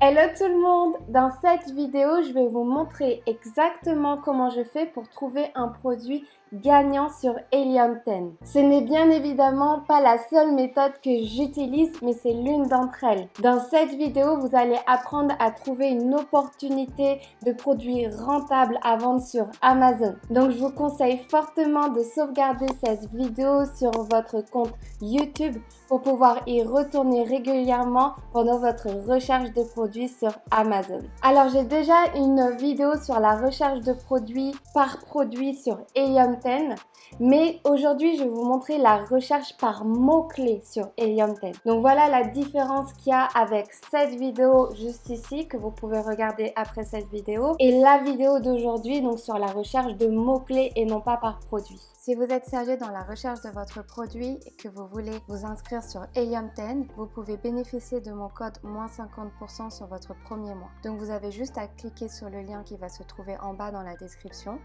Hello tout le monde! Dans cette vidéo, je vais vous montrer exactement comment je fais pour trouver un produit gagnant sur Helium 10. Ce n'est bien évidemment pas la seule méthode que j'utilise, mais c'est l'une d'entre elles. Dans cette vidéo, vous allez apprendre à trouver une opportunité de produits rentables à vendre sur Amazon. Donc je vous conseille fortement de sauvegarder cette vidéo sur votre compte YouTube pour pouvoir y retourner régulièrement pendant votre recherche de produits sur Amazon. Alors j'ai déjà une vidéo sur la recherche de produits par produit sur Helium 10, mais aujourd'hui je vais vous montrer la recherche par mots-clés sur Helium 10. Donc voilà la différence qu'il y a avec cette vidéo juste ici que vous pouvez regarder après cette vidéo et la vidéo d'aujourd'hui donc sur la recherche de mots-clés et non pas par produit. Si vous êtes sérieux dans la recherche de votre produit et que vous voulez vous inscrire sur Helium 10, vous pouvez bénéficier de mon code moins 50% sur votre premier mois. Donc vous avez juste à cliquer sur le lien qui va se trouver en bas dans la description.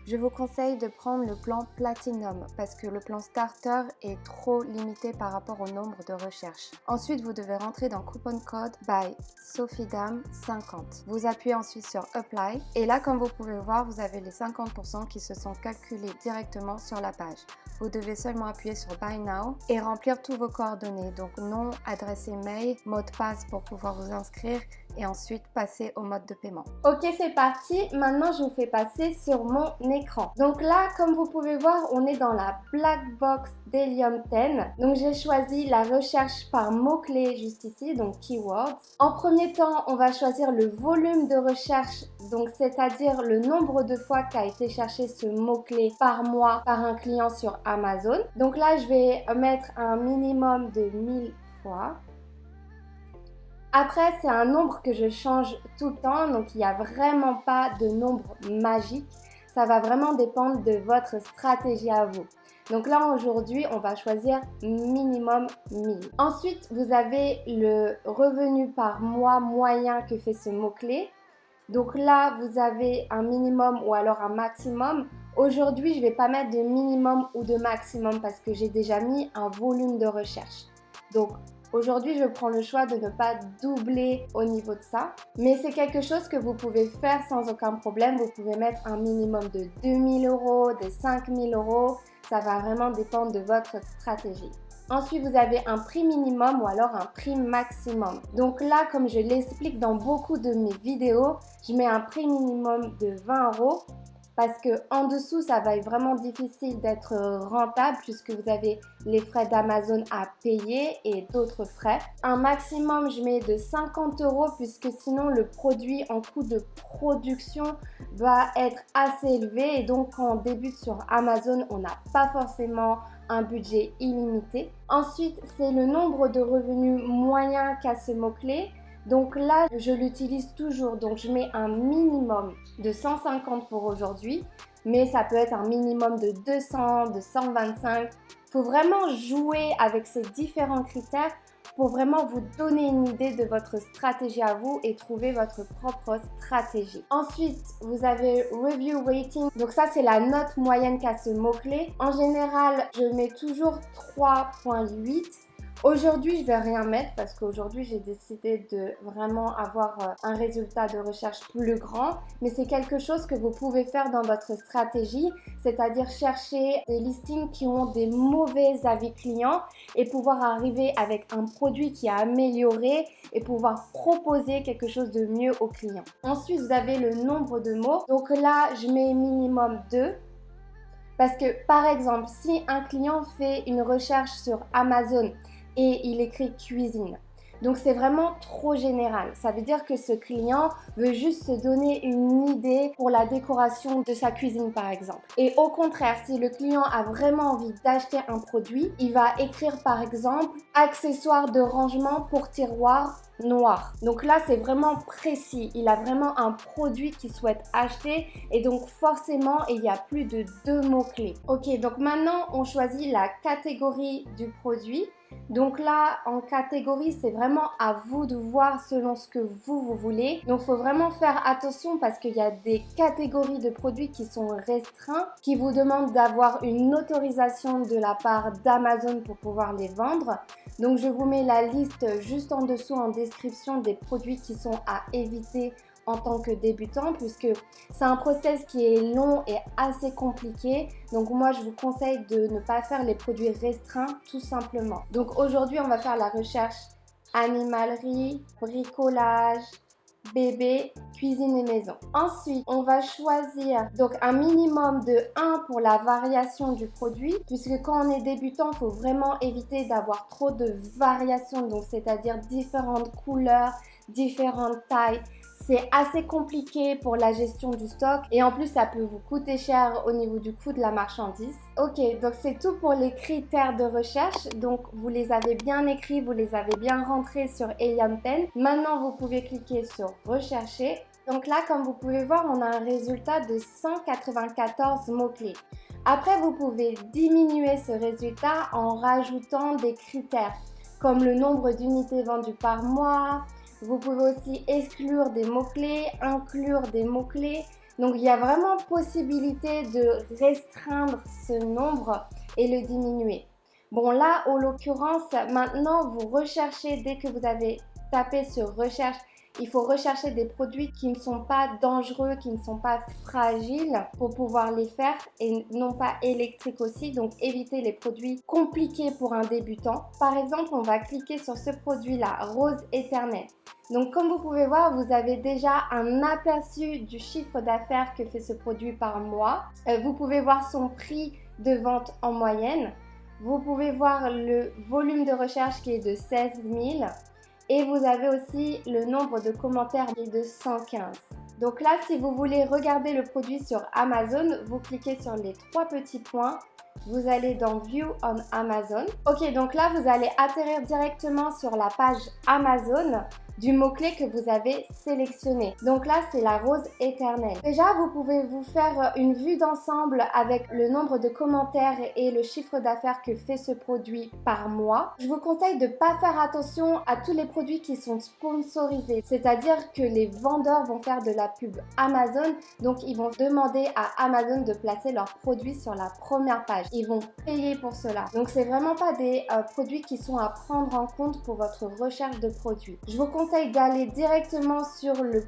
Je vous conseille de prendre le plan Platinum parce que le plan Starter est trop limité par rapport au nombre de recherches. Ensuite, vous devez rentrer dans coupon code by Sophidam 50. Vous appuyez ensuite sur Apply et là, comme vous pouvez voir, vous avez les 50% qui se sont calculés directement sur la page. Vous devez seulement appuyer sur Buy Now et remplir tous vos coordonnées, donc nom, adresse email, mot de passe pour pouvoir vous inscrire et ensuite passer au mode de paiement. Ok, c'est parti. Maintenant, je vous fais passer sur mon écran. Donc là, comme vous pouvez voir, on est dans la black box d'Helium 10. Donc j'ai choisi la recherche par mots-clés juste ici, donc keywords. En premier temps, on va choisir le volume de recherche, donc c'est-à-dire le nombre de fois qu'a été cherché ce mot-clé par mois par un client sur Amazon. Donc là, je vais mettre un minimum de 1000 fois. Après, c'est un nombre que je change tout le temps, donc il n'y a vraiment pas de nombre magique. Ça va vraiment dépendre de votre stratégie à vous. Donc là, aujourd'hui, on va choisir minimum 1000. Ensuite, vous avez le revenu par mois moyen que fait ce mot-clé. Donc là, vous avez un minimum ou alors un maximum. Aujourd'hui, je ne vais pas mettre de minimum ou de maximum parce que j'ai déjà mis un volume de recherche. Donc, aujourd'hui, je prends le choix de ne pas doubler au niveau de ça. Mais c'est quelque chose que vous pouvez faire sans aucun problème. Vous pouvez mettre un minimum de 2000 €, de 5000 €. Ça va vraiment dépendre de votre stratégie. Ensuite, vous avez un prix minimum ou alors un prix maximum. Donc là, comme je l'explique dans beaucoup de mes vidéos, je mets un prix minimum de 20 € parce que en dessous, ça va être vraiment difficile d'être rentable puisque vous avez les frais d'Amazon à payer et d'autres frais. Un maximum, je mets de 50 € puisque sinon le produit en coût de production va être assez élevé et donc quand on débute sur Amazon, on n'a pas forcément un budget illimité. Ensuite, c'est le nombre de revenus moyens qu'a ce mot-clé. Donc là, je l'utilise toujours. Donc je mets un minimum de 150 pour aujourd'hui, mais ça peut être un minimum de 200, de 125. Il faut vraiment jouer avec ces différents critères pour vraiment vous donner une idée de votre stratégie à vous et trouver votre propre stratégie. Ensuite, vous avez Review Rating. Donc ça, c'est la note moyenne qu'a ce mot-clé. En général, je mets toujours 3,8. Aujourd'hui, je vais rien mettre parce qu'aujourd'hui, j'ai décidé de vraiment avoir un résultat de recherche plus grand. Mais c'est quelque chose que vous pouvez faire dans votre stratégie, c'est-à-dire chercher des listings qui ont des mauvais avis clients et pouvoir arriver avec un produit qui a amélioré et pouvoir proposer quelque chose de mieux aux clients. Ensuite, vous avez le nombre de mots. Donc là, je mets minimum 2. Parce que par exemple, si un client fait une recherche sur Amazon et il écrit cuisine, donc c'est vraiment trop général. Ça veut dire que ce client veut juste se donner une idée pour la décoration de sa cuisine par exemple. Et au contraire, si le client a vraiment envie d'acheter un produit, il va écrire par exemple accessoires de rangement pour tiroir noir. Donc là, c'est vraiment précis. Il a vraiment un produit qu'il souhaite acheter et donc forcément, il y a plus de 2 mots-clés. Ok, donc maintenant, on choisit la catégorie du produit. Donc là, en catégorie, c'est vraiment à vous de voir selon ce que vous voulez. Donc il faut vraiment faire attention parce qu'il y a des catégories de produits qui sont restreints, qui vous demandent d'avoir une autorisation de la part d'Amazon pour pouvoir les vendre. Donc je vous mets la liste juste en dessous en description des produits qui sont à éviter en tant que débutant, puisque c'est un process qui est long et assez compliqué. Donc moi, je vous conseille de ne pas faire les produits restreints tout simplement. Donc aujourd'hui, on va faire la recherche animalerie, bricolage, bébé, cuisine et maison. Ensuite, on va choisir donc un minimum de 1 pour la variation du produit, puisque quand on est débutant, il faut vraiment éviter d'avoir trop de variations, donc c'est-à-dire différentes couleurs, différentes tailles. C'est assez compliqué pour la gestion du stock et en plus ça peut vous coûter cher au niveau du coût de la marchandise. Ok, donc c'est tout pour les critères de recherche. Donc vous les avez bien écrits, vous les avez bien rentrés sur Helium 10. Maintenant vous pouvez cliquer sur rechercher. Donc là, comme vous pouvez voir, on a un résultat de 194 mots-clés. Après, vous pouvez diminuer ce résultat en rajoutant des critères comme le nombre d'unités vendues par mois. Vous pouvez aussi exclure des mots-clés, inclure des mots-clés. Donc, il y a vraiment possibilité de restreindre ce nombre et le diminuer. Bon, là, en l'occurrence, maintenant, vous recherchez, dès que vous avez tapé sur recherche, il faut rechercher des produits qui ne sont pas dangereux, qui ne sont pas fragiles pour pouvoir les faire et non pas électriques aussi. Donc, évitez les produits compliqués pour un débutant. Par exemple, on va cliquer sur ce produit-là, Rose éternelle. Donc, comme vous pouvez voir, vous avez déjà un aperçu du chiffre d'affaires que fait ce produit par mois. Vous pouvez voir son prix de vente en moyenne. Vous pouvez voir le volume de recherche qui est de 16 000. Et vous avez aussi le nombre de commentaires qui est de 115. Donc là, si vous voulez regarder le produit sur Amazon, vous cliquez sur les 3 petits points. Vous allez dans View on Amazon. Ok, donc là, vous allez atterrir directement sur la page Amazon du mot-clé que vous avez sélectionné. Donc là, c'est la rose éternelle. Déjà, vous pouvez vous faire une vue d'ensemble avec le nombre de commentaires et le chiffre d'affaires que fait ce produit par mois. Je vous conseille de ne pas faire attention à tous les produits qui sont sponsorisés. C'est-à-dire que les vendeurs vont faire de la pub Amazon. Donc, ils vont demander à Amazon de placer leurs produits sur la première page. Ils vont payer pour cela. Donc, c'est vraiment pas des produits qui sont à prendre en compte pour votre recherche de produits. Je vous conseille d'aller directement sur le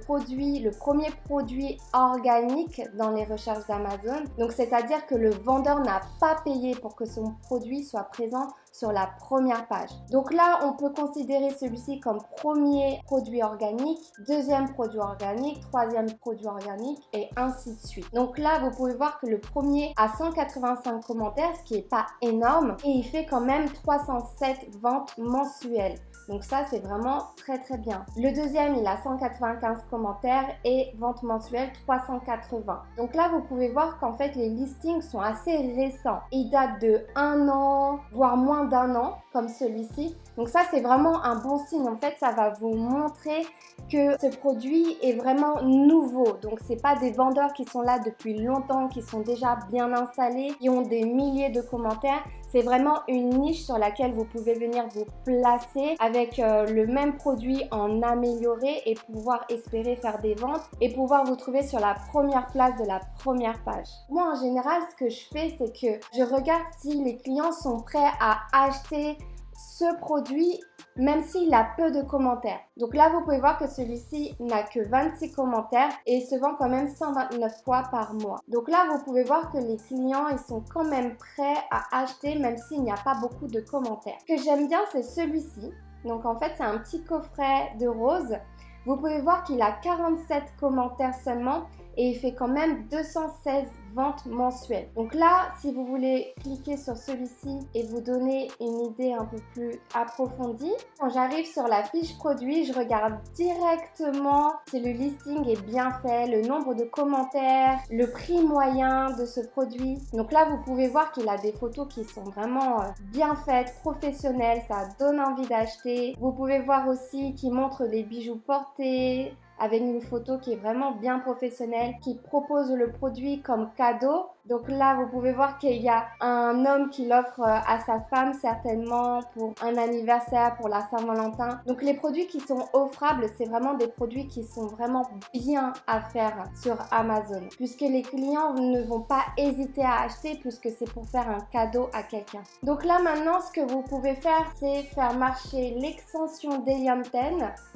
premier produit organique dans les recherches d'Amazon. Donc, c'est-à-dire que le vendeur n'a pas payé pour que son produit soit présent sur la première page. Donc là, on peut considérer celui-ci comme premier produit organique, deuxième produit organique, troisième produit organique et ainsi de suite. Donc là, vous pouvez voir que le premier a 185 commentaires, ce qui n'est pas énorme et il fait quand même 307 ventes mensuelles. Donc ça, c'est vraiment très très bien. Le deuxième, il a 195 commentaires et ventes mensuelles 380. Donc là, vous pouvez voir qu'en fait, les listings sont assez récents. Ils datent de 1 an, voire moins d'1 an, comme celui-ci. Donc ça, c'est vraiment un bon signe. En fait, ça va vous montrer que ce produit est vraiment nouveau. Donc, c'est pas des vendeurs qui sont là depuis longtemps, qui sont déjà bien installés, qui ont des milliers de commentaires. C'est vraiment une niche sur laquelle vous pouvez venir vous placer avec le même produit en amélioré et pouvoir espérer faire des ventes et pouvoir vous trouver sur la première place de la première page. Moi, en général, ce que je fais, c'est que je regarde si les clients sont prêts à acheter ce produit même s'il a peu de commentaires. Donc là, vous pouvez voir que celui-ci n'a que 26 commentaires et il se vend quand même 129 fois par mois. Donc là, vous pouvez voir que les clients, ils sont quand même prêts à acheter même s'il n'y a pas beaucoup de commentaires. Ce que j'aime bien, c'est celui-ci. Donc en fait, c'est un petit coffret de rose. Vous pouvez voir qu'il a 47 commentaires seulement et il fait quand même 216 ventes mensuelles. Donc là, si vous voulez cliquer sur celui-ci et vous donner une idée un peu plus approfondie, quand j'arrive sur la fiche produit, je regarde directement si le listing est bien fait, le nombre de commentaires, le prix moyen de ce produit. Donc là, vous pouvez voir qu'il a des photos qui sont vraiment bien faites, professionnelles, ça donne envie d'acheter. Vous pouvez voir aussi qu'il montre les bijoux portés, avec une photo qui est vraiment bien professionnelle, qui propose le produit comme cadeau. Donc là, vous pouvez voir qu'il y a un homme qui l'offre à sa femme, certainement pour un anniversaire, pour la Saint-Valentin. Donc les produits qui sont offrables, c'est vraiment des produits qui sont vraiment bien à faire sur Amazon, puisque les clients ne vont pas hésiter à acheter, puisque c'est pour faire un cadeau à quelqu'un. Donc là maintenant, ce que vous pouvez faire, c'est faire marcher l'extension d'Helium 10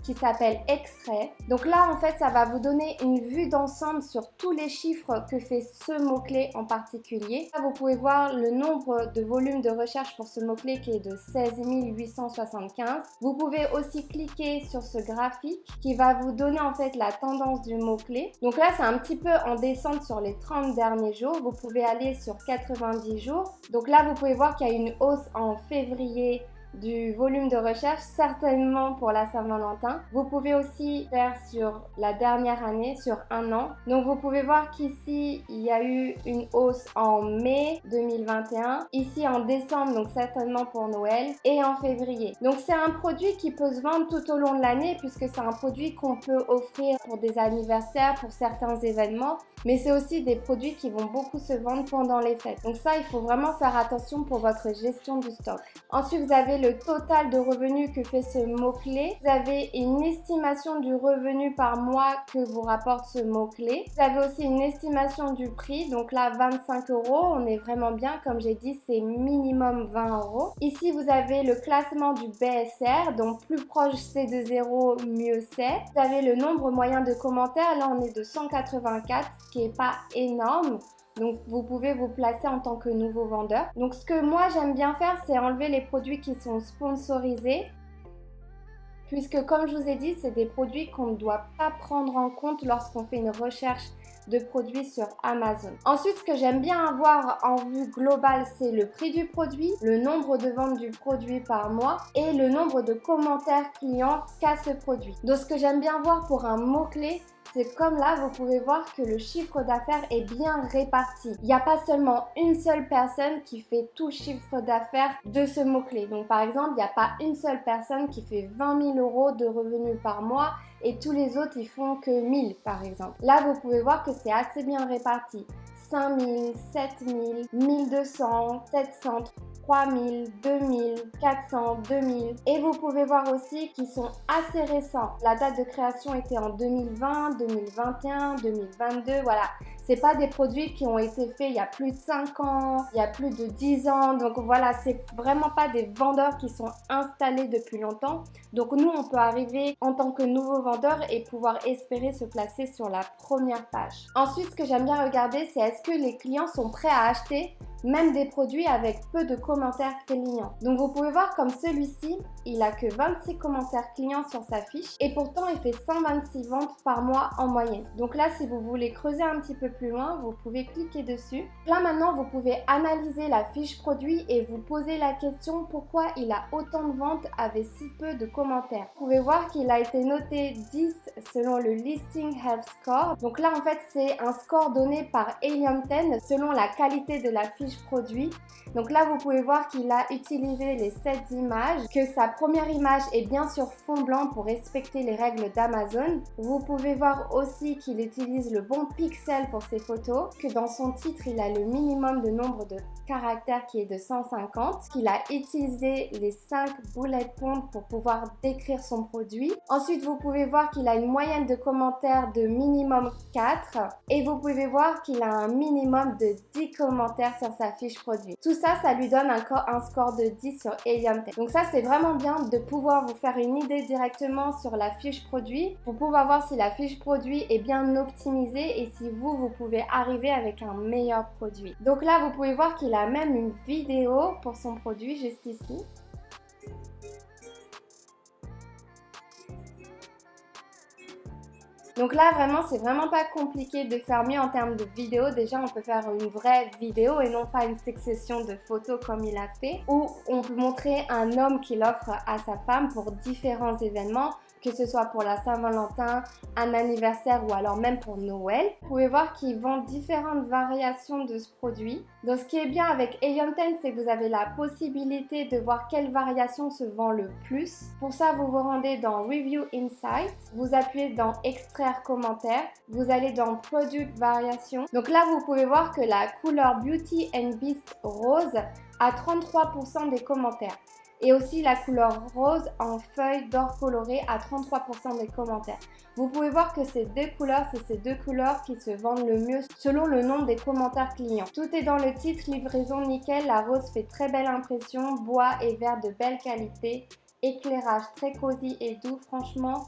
qui s'appelle Extrait. Donc là, en fait, ça va vous donner une vue d'ensemble sur tous les chiffres que fait ce mot-clé en particulier. Là, vous pouvez voir le nombre de volumes de recherche pour ce mot-clé qui est de 16 875. Vous pouvez aussi cliquer sur ce graphique qui va vous donner en fait la tendance du mot-clé. Donc là, c'est un petit peu en descente sur les 30 derniers jours. Vous pouvez aller sur 90 jours. Donc là, vous pouvez voir qu'il y a une hausse en février du volume de recherche, certainement pour la Saint-Valentin. Vous pouvez aussi faire sur la dernière année, sur un an. Donc vous pouvez voir qu'ici, il y a eu une hausse en mai 2021, ici en décembre, donc certainement pour Noël, et en février. Donc c'est un produit qui peut se vendre tout au long de l'année, puisque c'est un produit qu'on peut offrir pour des anniversaires, pour certains événements, mais c'est aussi des produits qui vont beaucoup se vendre pendant les fêtes. Donc ça, il faut vraiment faire attention pour votre gestion du stock. Ensuite, vous avez le total de revenus que fait ce mot-clé. Vous avez une estimation du revenu par mois que vous rapporte ce mot-clé. Vous avez aussi une estimation du prix. Donc là, 25 €. On est vraiment bien. Comme j'ai dit, c'est minimum 20 €. Ici, vous avez le classement du BSR. Donc plus proche c'est de 0, mieux c'est. Vous avez le nombre moyen de commentaires. Là, on est de 184, ce qui n'est pas énorme. Donc vous pouvez vous placer en tant que nouveau vendeur. Donc ce que moi j'aime bien faire, c'est enlever les produits qui sont sponsorisés, puisque comme je vous ai dit, c'est des produits qu'on ne doit pas prendre en compte lorsqu'on fait une recherche de produits sur Amazon. Ensuite, ce que j'aime bien avoir en vue globale, c'est le prix du produit, le nombre de ventes du produit par mois et le nombre de commentaires clients qu'a ce produit. Donc ce que j'aime bien voir pour un mot-clé, c'est comme là, vous pouvez voir que le chiffre d'affaires est bien réparti. Il n'y a pas seulement une seule personne qui fait tout le chiffre d'affaires de ce mot-clé. Donc par exemple, il n'y a pas une seule personne qui fait 20 000 € de revenus par mois et tous les autres, ils font que 1000 par exemple. Là, vous pouvez voir que c'est assez bien réparti. 5 000, 7 000, 1200, 700, 3000, 2000, 400, 2000. Et vous pouvez voir aussi qu'ils sont assez récents. La date de création était en 2020, 2021, 2022, voilà. C'est pas des produits qui ont été faits il y a plus de 5 ans, il y a plus de 10 ans. Donc voilà, c'est vraiment pas des vendeurs qui sont installés depuis longtemps. Donc nous, on peut arriver en tant que nouveau vendeur et pouvoir espérer se placer sur la première page. Ensuite, ce que j'aime bien regarder, c'est est-ce que les clients sont prêts à acheter même des produits avec peu de commentaires clients. Donc vous pouvez voir comme celui-ci, il a que 26 commentaires clients sur sa fiche et pourtant il fait 126 ventes par mois en moyenne. Donc là, si vous voulez creuser un petit peu plus loin, vous pouvez cliquer dessus. Là maintenant, vous pouvez analyser la fiche produit et vous poser la question pourquoi il a autant de ventes avec si peu de commentaires. Vous pouvez voir qu'il a été noté 10 selon le Listing Health Score. Donc là en fait, c'est un score donné par Helium 10 selon la qualité de la fiche produit. Donc là, vous pouvez voir qu'il a utilisé les 7 images, que sa première image est bien sur fond blanc pour respecter les règles d'Amazon. Vous pouvez voir aussi qu'il utilise le bon pixel pour ses photos, que dans son titre, il a le minimum de nombre de caractères qui est de 150, qu'il a utilisé les 5 bullet points pour pouvoir décrire son produit. Ensuite, vous pouvez voir qu'il a une moyenne de commentaires de minimum 4 et vous pouvez voir qu'il a un minimum de 10 commentaires sur sa fiche produit. Tout ça, ça lui donne un score de 10 sur Helium 10. Donc ça, c'est vraiment bien de pouvoir vous faire une idée directement sur la fiche produit pour pouvoir voir si la fiche produit est bien optimisée et si vous pouvez arriver avec un meilleur produit. Donc là, vous pouvez voir qu'il a même une vidéo pour son produit juste ici. Donc là, vraiment, c'est vraiment pas compliqué de faire mieux en termes de vidéo. Déjà, on peut faire une vraie vidéo et non pas une succession de photos comme il a fait. Ou on peut montrer un homme qui l'offre à sa femme pour différents événements, que ce soit pour la Saint-Valentin, un anniversaire ou alors même pour Noël. Vous pouvez voir qu'ils vendent différentes variations de ce produit. Donc ce qui est bien avec Helium 10, c'est que vous avez la possibilité de voir quelle variation se vend le plus. Pour ça, vous vous rendez dans Review Insight, vous appuyez dans Extraire commentaire, vous allez dans Product Variation. Donc là, vous pouvez voir que la couleur Beauty and Beast rose a 33% des commentaires. Et aussi la couleur rose en feuille d'or colorée à 33% des commentaires. Vous pouvez voir que ces deux couleurs, c'est ces deux couleurs qui se vendent le mieux selon le nombre des commentaires clients. Tout est dans le titre, livraison nickel, la rose fait très belle impression, bois et vert de belle qualité, éclairage très cosy et doux, franchement,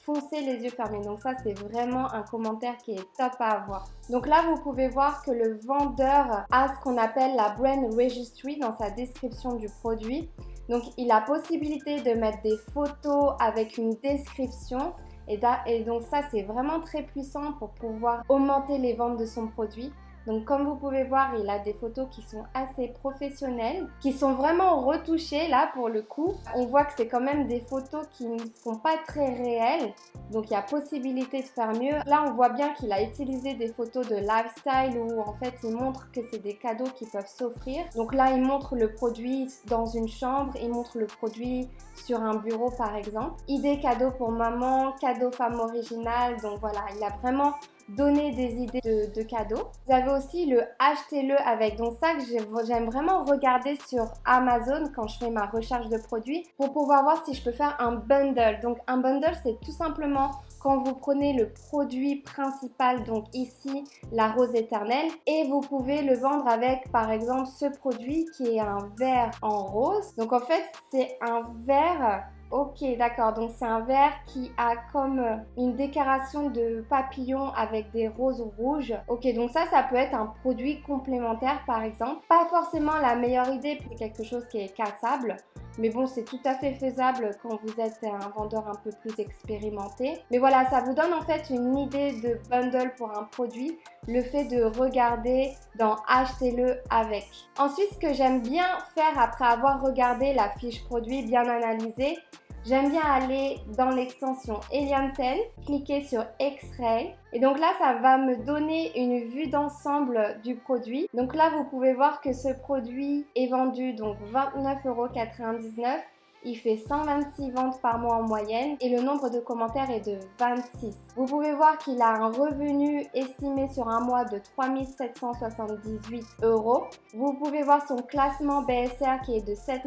foncez les yeux fermés. Donc ça, c'est vraiment un commentaire qui est top à avoir. Donc là, vous pouvez voir que le vendeur a ce qu'on appelle la Brand Registry dans sa description du produit. Donc, il a possibilité de mettre des photos avec une description et donc ça, c'est vraiment très puissant pour pouvoir augmenter les ventes de son produit. Donc, comme vous pouvez voir, il a des photos qui sont assez professionnelles, qui sont vraiment retouchées là pour le coup. On voit que c'est quand même des photos qui ne sont pas très réelles, donc il y a possibilité de faire mieux. Là, on voit bien qu'il a utilisé des photos de lifestyle où en fait, il montre que c'est des cadeaux qui peuvent s'offrir. Donc là, il montre le produit dans une chambre, il montre le produit sur un bureau par exemple. Idée cadeau pour maman, cadeau femme originale, donc voilà, il a vraiment donner des idées de cadeaux. Vous avez aussi le achetez-le avec. Donc ça que j'aime vraiment regarder sur Amazon quand je fais ma recherche de produits pour pouvoir voir si je peux faire un bundle. Donc un bundle, c'est tout simplement quand vous prenez le produit principal, donc ici la rose éternelle, et vous pouvez le vendre avec par exemple ce produit qui est un verre en rose. Donc en fait c'est un verre. Ok, d'accord. Donc, c'est un verre qui a comme une décoration de papillons avec des roses rouges. Ok, donc ça peut être un produit complémentaire, par exemple. Pas forcément la meilleure idée pour quelque chose qui est cassable. Mais bon, c'est tout à fait faisable quand vous êtes un vendeur un peu plus expérimenté. Mais voilà, ça vous donne en fait une idée de bundle pour un produit. Le fait de regarder dans achetez-le avec. Ensuite, ce que j'aime bien faire après avoir regardé la fiche produit bien analysée, j'aime bien aller dans l'extension Helium 10, cliquer sur X-Ray et donc là ça va me donner une vue d'ensemble du produit. Donc là vous pouvez voir que ce produit est vendu donc 29,99 €. Il fait 126 ventes par mois en moyenne et le nombre de commentaires est de 26. Vous pouvez voir qu'il a un revenu estimé sur un mois de 3 778 €. Vous pouvez voir son classement BSR qui est de 7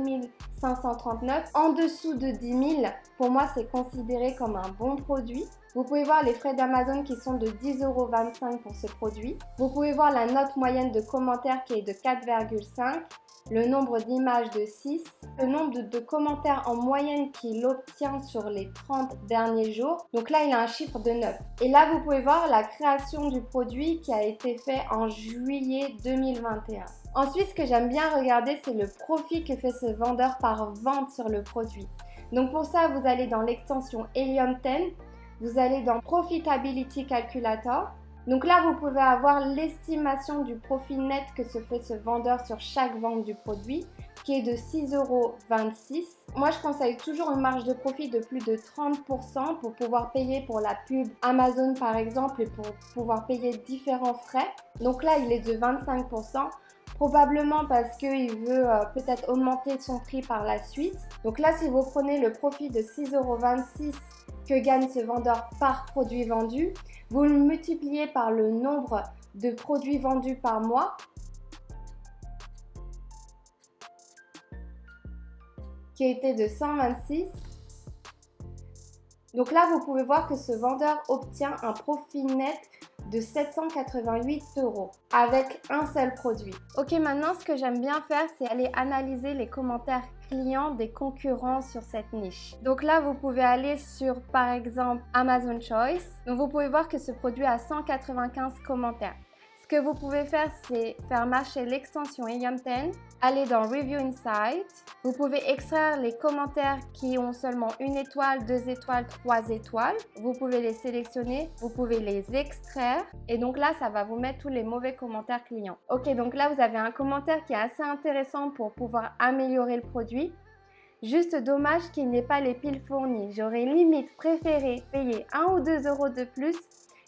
539. En dessous de 10 000, pour moi c'est considéré comme un bon produit. Vous pouvez voir les frais d'Amazon qui sont de 10,25 € pour ce produit. Vous pouvez voir la note moyenne de commentaires qui est de 4,5. Le nombre d'images de 6, le nombre de commentaires en moyenne qu'il obtient sur les 30 derniers jours. Donc là, il a un chiffre de 9. Et là, vous pouvez voir la création du produit qui a été fait en juillet 2021. Ensuite, ce que j'aime bien regarder, c'est le profit que fait ce vendeur par vente sur le produit. Donc pour ça, vous allez dans l'extension Helium 10, vous allez dans Profitability Calculator. Donc là, vous pouvez avoir l'estimation du profit net que se fait ce vendeur sur chaque vente du produit, qui est de 6,26 €. Moi, je conseille toujours une marge de profit de plus de 30% pour pouvoir payer pour la pub Amazon par exemple et pour pouvoir payer différents frais. Donc là, il est de 25%. Probablement parce qu'il veut peut-être augmenter son prix par la suite. Donc là, si vous prenez le profit de 6,26 € que gagne ce vendeur par produit vendu, vous le multipliez par le nombre de produits vendus par mois, qui a été de 126. Donc là, vous pouvez voir que ce vendeur obtient un profit net de 788 € avec un seul produit. Ok, maintenant ce que j'aime bien faire, c'est aller analyser les commentaires clients des concurrents sur cette niche. Donc là, vous pouvez aller sur par exemple Amazon Choice. Donc vous pouvez voir que ce produit a 195 commentaires. Ce que vous pouvez faire, c'est faire marcher l'extension Helium 10, aller dans Review Insight. Vous pouvez extraire les commentaires qui ont seulement 1 étoile, 2 étoiles, 3 étoiles. Vous pouvez les sélectionner, vous pouvez les extraire. Et donc là, ça va vous mettre tous les mauvais commentaires clients. Ok, donc là, vous avez un commentaire qui est assez intéressant pour pouvoir améliorer le produit. Juste dommage qu'il n'y ait pas les piles fournies. J'aurais limite préféré payer 1 ou 2 euros de plus,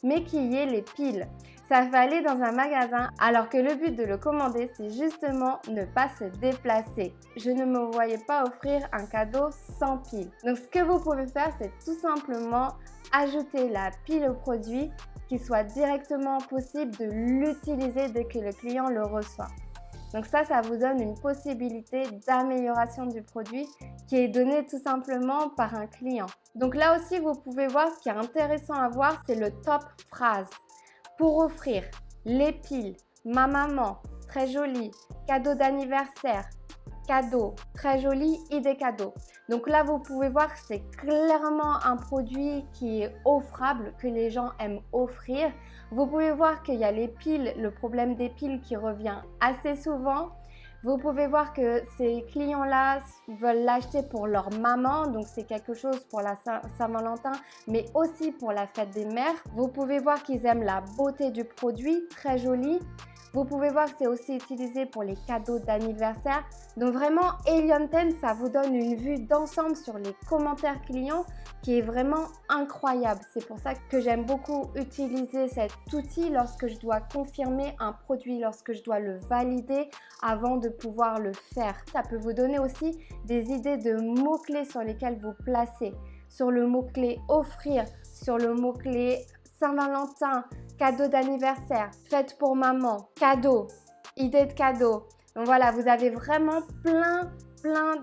mais qu'il y ait les piles. Ça va aller dans un magasin, alors que le but de le commander, c'est justement ne pas se déplacer. Je ne me voyais pas offrir un cadeau sans pile. Donc ce que vous pouvez faire, c'est tout simplement ajouter la pile au produit, qu'il soit directement possible de l'utiliser dès que le client le reçoit. Donc ça vous donne une possibilité d'amélioration du produit qui est donnée tout simplement par un client. Donc là aussi, vous pouvez voir ce qui est intéressant à voir, c'est le top phrase. Pour offrir les piles, ma maman, très jolie, cadeau d'anniversaire, cadeau, très joli, idée cadeau. Donc là, vous pouvez voir que c'est clairement un produit qui est offrable, que les gens aiment offrir. Vous pouvez voir qu'il y a les piles, le problème des piles qui revient assez souvent. Vous pouvez voir que ces clients-là veulent l'acheter pour leur maman, donc c'est quelque chose pour la Saint-Valentin, mais aussi pour la fête des mères. Vous pouvez voir qu'ils aiment la beauté du produit, très joli. Vous pouvez voir que c'est aussi utilisé pour les cadeaux d'anniversaire. Donc vraiment, Helium 10, ça vous donne une vue d'ensemble sur les commentaires clients qui est vraiment incroyable. C'est pour ça que j'aime beaucoup utiliser cet outil lorsque je dois confirmer un produit, lorsque je dois le valider avant de pouvoir le faire. Ça peut vous donner aussi des idées de mots-clés sur lesquels vous placez. Sur le mot-clé offrir, sur le mot-clé Saint-Valentin, cadeau d'anniversaire, fête pour maman, cadeau, idée de cadeau. Donc voilà, vous avez vraiment plein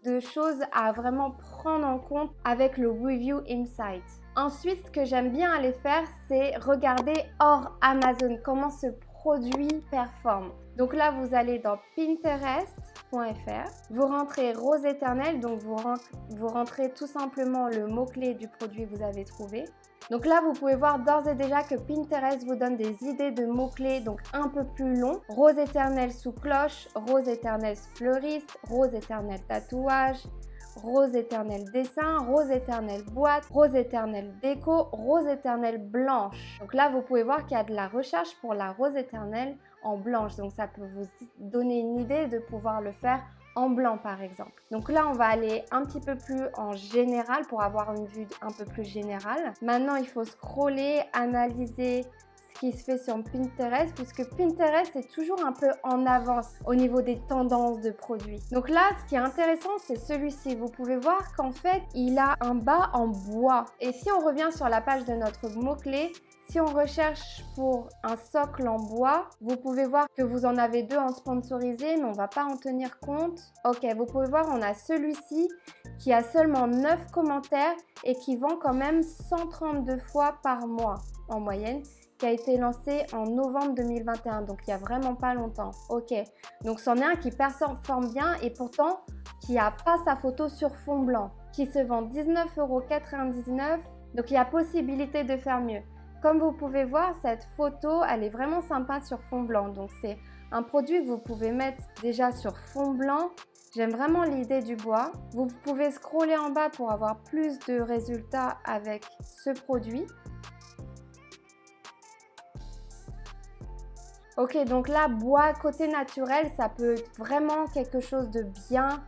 de choses à vraiment prendre en compte avec le Review Insight. Ensuite, ce que j'aime bien aller faire, c'est regarder hors Amazon comment ce produit performe. Donc là, vous allez dans Pinterest.fr, vous rentrez rose éternelle, donc vous rentrez tout simplement le mot-clé du produit que vous avez trouvé. Donc là, vous pouvez voir d'ores et déjà que Pinterest vous donne des idées de mots-clés, donc un peu plus longs. Rose éternelle sous cloche, rose éternelle fleuriste, rose éternelle tatouage, rose éternelle dessin, rose éternelle boîte, rose éternelle déco, rose éternelle blanche. Donc là, vous pouvez voir qu'il y a de la recherche pour la rose éternelle en blanche. Donc ça peut vous donner une idée de pouvoir le faire en blanc par exemple. Donc là, on va aller un petit peu plus en général pour avoir une vue un peu plus générale. Maintenant, il faut scroller, analyser ce qui se fait sur Pinterest puisque Pinterest est toujours un peu en avance au niveau des tendances de produits. Donc là, ce qui est intéressant, c'est celui-ci. Vous pouvez voir qu'en fait, il a un bas en bois. Et si on revient sur la page de notre mot-clé, si on recherche pour un socle en bois, vous pouvez voir que vous en avez deux en sponsorisé, mais on ne va pas en tenir compte. Ok, vous pouvez voir, on a celui-ci qui a seulement 9 commentaires et qui vend quand même 132 fois par mois en moyenne, qui a été lancé en novembre 2021, donc il n'y a vraiment pas longtemps. Ok, donc c'en est un qui performe bien et pourtant qui n'a pas sa photo sur fond blanc, qui se vend 19,99 €, donc il y a possibilité de faire mieux. Comme vous pouvez voir, cette photo, elle est vraiment sympa sur fond blanc. Donc, c'est un produit que vous pouvez mettre déjà sur fond blanc. J'aime vraiment l'idée du bois. Vous pouvez scroller en bas pour avoir plus de résultats avec ce produit. Ok, donc là, bois côté naturel, ça peut être vraiment quelque chose de bien.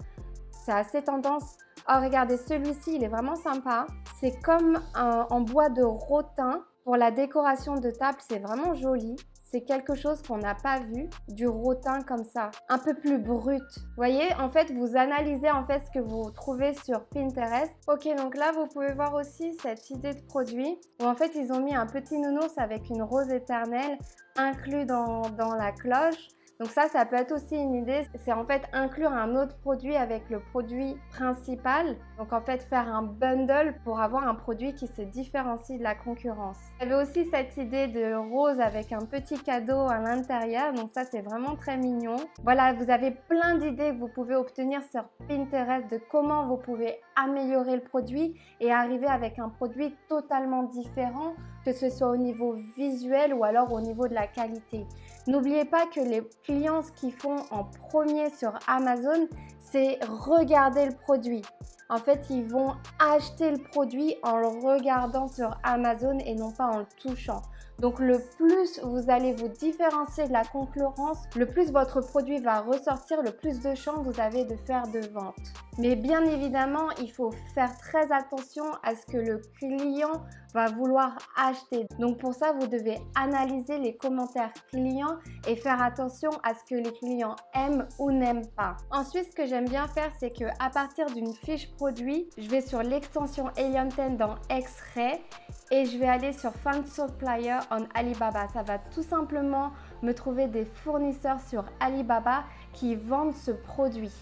C'est assez tendance. Oh, regardez, celui-ci, il est vraiment sympa. C'est comme en bois de rotin. Pour la décoration de table, c'est vraiment joli. C'est quelque chose qu'on n'a pas vu, du rotin comme ça, un peu plus brut. Vous voyez, en fait, vous analysez en fait ce que vous trouvez sur Pinterest. Ok, donc là, vous pouvez voir aussi cette idée de produit où en fait, ils ont mis un petit nounours avec une rose éternelle inclus dans la cloche. Donc ça peut être aussi une idée, c'est en fait inclure un autre produit avec le produit principal. Donc en fait faire un bundle pour avoir un produit qui se différencie de la concurrence. Il y avait aussi cette idée de rose avec un petit cadeau à l'intérieur, donc ça c'est vraiment très mignon. Voilà, vous avez plein d'idées que vous pouvez obtenir sur Pinterest de comment vous pouvez améliorer le produit et arriver avec un produit totalement différent, que ce soit au niveau visuel ou alors au niveau de la qualité. N'oubliez pas que les clients, ce qu'ils font en premier sur Amazon, c'est regarder le produit. En fait, ils vont acheter le produit en le regardant sur Amazon et non pas en le touchant. Donc, le plus vous allez vous différencier de la concurrence, le plus votre produit va ressortir, le plus de chances vous avez de faire de ventes. Mais bien évidemment, il faut faire très attention à ce que le client va vouloir acheter. Donc pour ça, vous devez analyser les commentaires clients et faire attention à ce que les clients aiment ou n'aiment pas. Ensuite, ce que j'aime bien faire, c'est qu'à partir d'une fiche produit, je vais sur l'extension Helium 10 dans X-Ray et je vais aller sur Find Supplier on Alibaba. Ça va tout simplement me trouver des fournisseurs sur Alibaba qui vendent ce produit.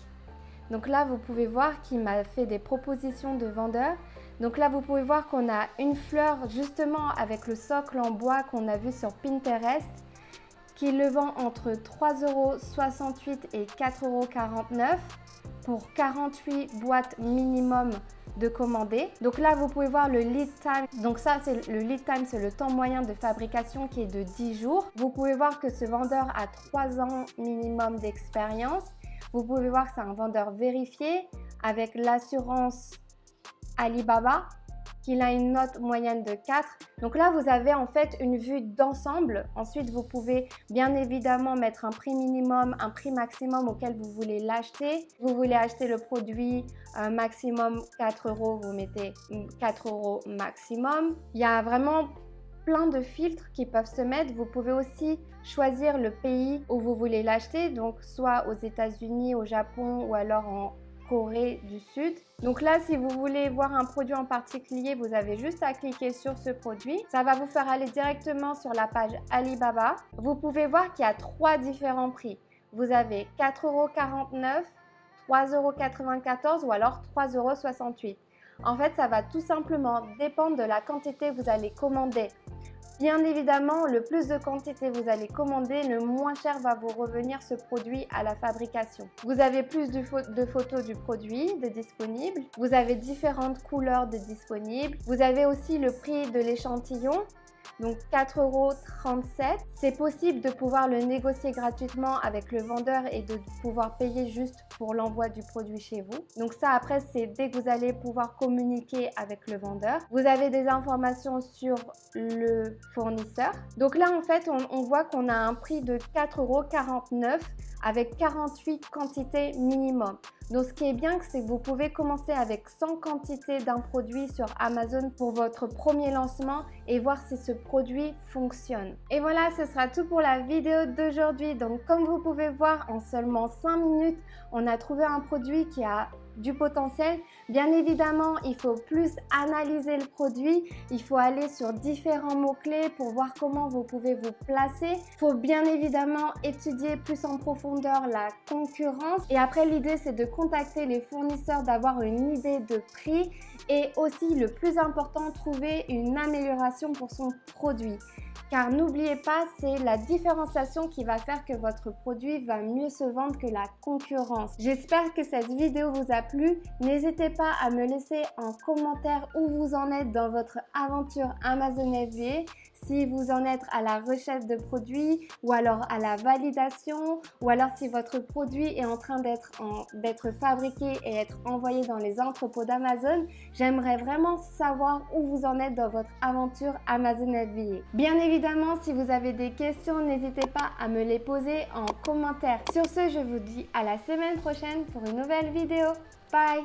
Donc là, vous pouvez voir qu'il m'a fait des propositions de vendeurs. Donc là, vous pouvez voir qu'on a une fleur justement avec le socle en bois qu'on a vu sur Pinterest qui le vend entre 3,68 € et 4,49 € pour 48 boîtes minimum de commander. Donc là, vous pouvez voir le lead time. Donc ça, c'est le lead time, c'est le temps moyen de fabrication qui est de 10 jours. Vous pouvez voir que ce vendeur a 3 ans minimum d'expérience. Vous pouvez voir que c'est un vendeur vérifié avec l'assurance Alibaba, qu'il a une note moyenne de 4. Donc là, vous avez en fait une vue d'ensemble. Ensuite, vous pouvez bien évidemment mettre un prix minimum, un prix maximum auquel vous voulez l'acheter. Vous voulez acheter le produit maximum 4 €, vous mettez 4 € maximum. Il y a vraiment plein de filtres qui peuvent se mettre. Vous pouvez aussi choisir le pays où vous voulez l'acheter, donc soit aux États-Unis, au Japon ou alors en Corée du Sud. Donc là, si vous voulez voir un produit en particulier, vous avez juste à cliquer sur ce produit. Ça va vous faire aller directement sur la page Alibaba. Vous pouvez voir qu'il y a 3 différents prix. Vous avez 4,49 €, 3,94 € ou alors 3,68 €. En fait, ça va tout simplement dépendre de la quantité que vous allez commander. Bien évidemment, le plus de quantité vous allez commander, le moins cher va vous revenir ce produit à la fabrication. Vous avez plus de photos du produit de disponible. Vous avez différentes couleurs de disponibles. Vous avez aussi le prix de l'échantillon. Donc 4,37 €. C'est possible de pouvoir le négocier gratuitement avec le vendeur et de pouvoir payer juste pour l'envoi du produit chez vous. Donc ça, après, c'est dès que vous allez pouvoir communiquer avec le vendeur. Vous avez des informations sur le fournisseur. Donc là, en fait, on voit qu'on a un prix de 4,49 € avec 48 quantités minimum. Donc ce qui est bien, c'est que vous pouvez commencer avec 100 quantités d'un produit sur Amazon pour votre premier lancement et voir si ce produit fonctionne. Et voilà, ce sera tout pour la vidéo d'aujourd'hui. Donc comme vous pouvez voir, en seulement 5 minutes, on a trouvé un produit qui a du potentiel. Bien évidemment, il faut plus analyser le produit. Il faut aller sur différents mots-clés pour voir comment vous pouvez vous placer. Il faut bien évidemment étudier plus en profondeur la concurrence. Et après, l'idée, c'est de contacter les fournisseurs, d'avoir une idée de prix et aussi, le plus important, trouver une amélioration pour son produit. Car n'oubliez pas, c'est la différenciation qui va faire que votre produit va mieux se vendre que la concurrence. J'espère que cette vidéo vous a plu. N'hésitez pas à me laisser en commentaire où vous en êtes dans votre aventure Amazon FBA. Si vous en êtes à la recherche de produits ou alors à la validation ou alors si votre produit est en train d'être fabriqué et être envoyé dans les entrepôts d'Amazon, j'aimerais vraiment savoir où vous en êtes dans votre aventure Amazon FBA. Bien évidemment, si vous avez des questions, n'hésitez pas à me les poser en commentaire. Sur ce, je vous dis à la semaine prochaine pour une nouvelle vidéo. Bye!